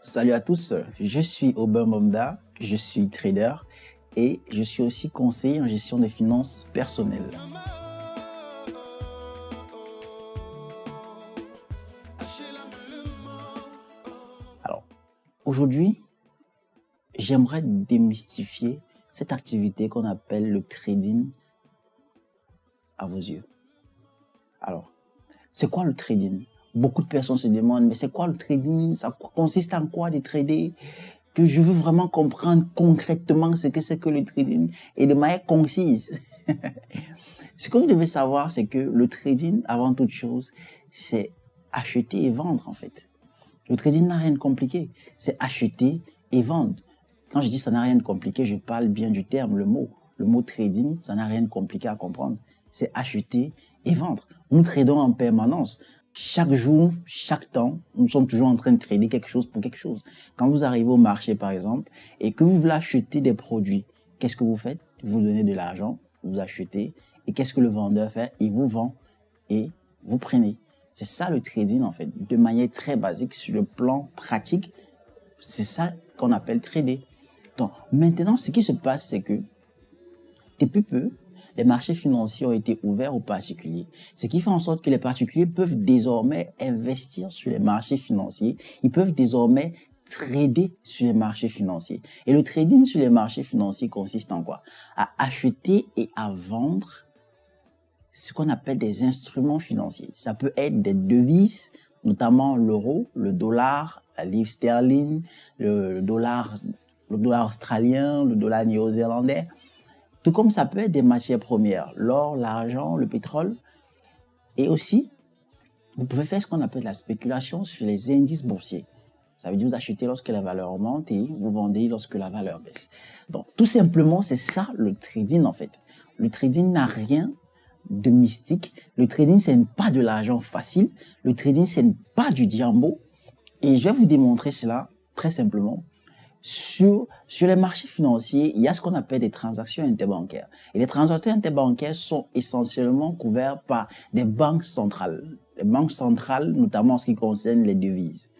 Salut à tous, je suis Aubin Momda, je suis trader et je suis aussi conseiller en gestion des finances personnelles. Alors, aujourd'hui, j'aimerais démystifier cette activité qu'on appelle le trading à vos yeux. Alors, c'est quoi le trading? Beaucoup de personnes se demandent, mais c'est quoi le trading? Ça consiste en quoi de trader? Que je veux vraiment comprendre concrètement ce que c'est que le trading et de manière concise. Ce que vous devez savoir, c'est que le trading, avant toute chose, c'est acheter et vendre en fait. Le trading n'a rien de compliqué, c'est acheter et vendre. Quand je dis ça n'a rien de compliqué, je parle bien du terme, le mot. Le mot trading, ça n'a rien de compliqué à comprendre. C'est acheter et vendre. Nous tradons en permanence. Chaque jour, chaque temps, nous sommes toujours en train de trader quelque chose pour quelque chose. Quand vous arrivez au marché, par exemple, et que vous voulez acheter des produits, qu'est-ce que vous faites? Vous donnez de l'argent, vous achetez, et qu'est-ce que le vendeur fait? Il vous vend et vous prenez. C'est ça le trading en fait, de manière très basique sur le plan pratique. C'est ça qu'on appelle trader. Donc maintenant, ce qui se passe, c'est que depuis peu, les marchés financiers ont été ouverts aux particuliers. Ce qui fait en sorte que les particuliers peuvent désormais investir sur les marchés financiers. Ils peuvent désormais trader sur les marchés financiers. Et le trading sur les marchés financiers consiste en quoi? À acheter et à vendre ce qu'on appelle des instruments financiers. Ça peut être des devises, notamment l'euro, le dollar, la livre sterling, le dollar australien, le dollar néo-zélandais. Tout comme ça peut être des matières premières, l'or, l'argent, le pétrole. Et aussi, vous pouvez faire ce qu'on appelle la spéculation sur les indices boursiers. Ça veut dire vous achetez lorsque la valeur augmente et vous vendez lorsque la valeur baisse. Donc, tout simplement, c'est ça le trading en fait. Le trading n'a rien de mystique. Le trading, ce n'est pas de l'argent facile. Le trading, ce n'est pas du diambo. Et je vais vous démontrer cela très simplement. Sur les marchés financiers, il y a ce qu'on appelle des transactions interbancaires. Et les transactions interbancaires sont essentiellement couvertes par des banques centrales. Les banques centrales, notamment en ce qui concerne les devises.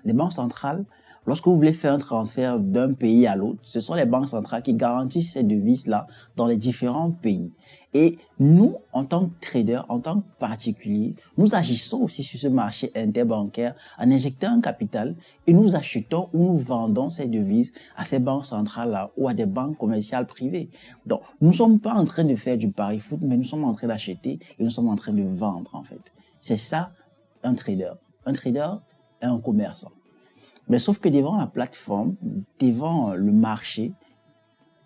Les banques centrales, lorsque vous voulez faire un transfert d'un pays à l'autre, ce sont les banques centrales qui garantissent ces devises-là dans les différents pays. Et nous, en tant que traders, en tant que particuliers, nous agissons aussi sur ce marché interbancaire en injectant un capital et nous achetons ou nous vendons ces devises à ces banques centrales-là ou à des banques commerciales privées. Donc, nous ne sommes pas en train de faire du pari foot, mais nous sommes en train d'acheter et nous sommes en train de vendre en fait. C'est ça un trader. Un trader est un commerçant. Mais sauf que devant la plateforme, devant le marché,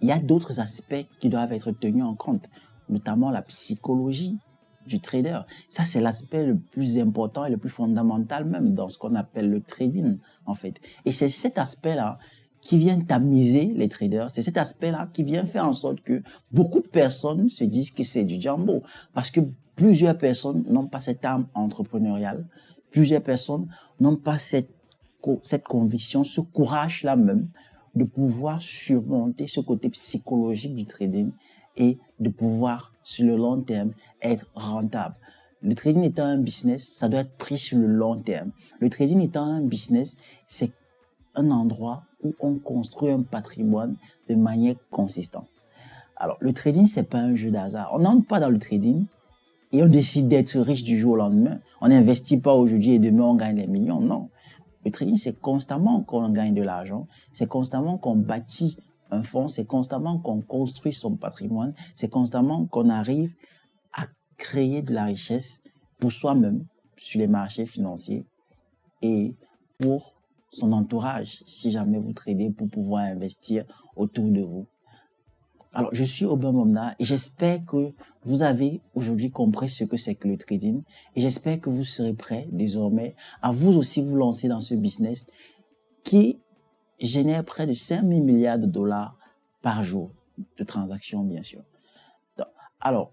il y a d'autres aspects qui doivent être tenus en compte, notamment la psychologie du trader. Ça, c'est l'aspect le plus important et le plus fondamental même dans ce qu'on appelle le trading, en fait. Et c'est cet aspect-là qui vient tamiser les traders. C'est cet aspect-là qui vient faire en sorte que beaucoup de personnes se disent que c'est du jumbo. Parce que plusieurs personnes n'ont pas cette âme entrepreneuriale. Plusieurs personnes n'ont pas cette conviction, ce courage-là même de pouvoir surmonter ce côté psychologique du trading et de pouvoir, sur le long terme, être rentable. Le trading étant un business, ça doit être pris sur le long terme. Le trading étant un business, c'est un endroit où on construit un patrimoine de manière consistante. Alors, le trading, c'est pas un jeu d'hasard. On n'entre pas dans le trading et on décide d'être riche du jour au lendemain. On n'investit pas aujourd'hui et demain on gagne les millions. Non. Le trading, c'est constamment qu'on gagne de l'argent, c'est constamment qu'on bâtit un fonds, c'est constamment qu'on construit son patrimoine, c'est constamment qu'on arrive à créer de la richesse pour soi-même sur les marchés financiers et pour son entourage, si jamais vous tradez, pour pouvoir investir autour de vous. Alors, je suis Aubin Momda et j'espère que vous avez aujourd'hui compris ce que c'est que le trading et j'espère que vous serez prêts désormais à vous aussi vous lancer dans ce business qui génère près de 5 000 milliards de dollars par jour de transactions, bien sûr. Donc, alors,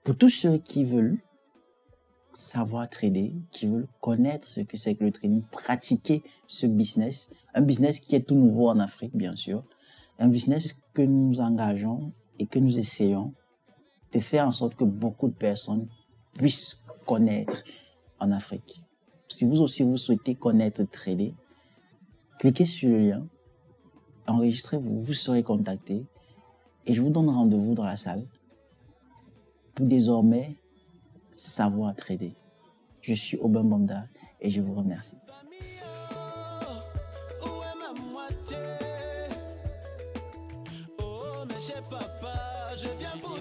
pour tous ceux qui veulent savoir trader, qui veulent connaître ce que c'est que le trading, pratiquer ce business, un business qui est tout nouveau en Afrique, bien sûr, un business que nous engageons et que nous essayons de faire en sorte que beaucoup de personnes puissent connaître en Afrique. Si vous aussi vous souhaitez connaître trader, Cliquez sur le lien, enregistrez-vous, vous serez contacté et je vous donne rendez-vous dans la salle pour désormais savoir trader. Je suis Aubin Banda et je vous remercie. Papa, je viens pour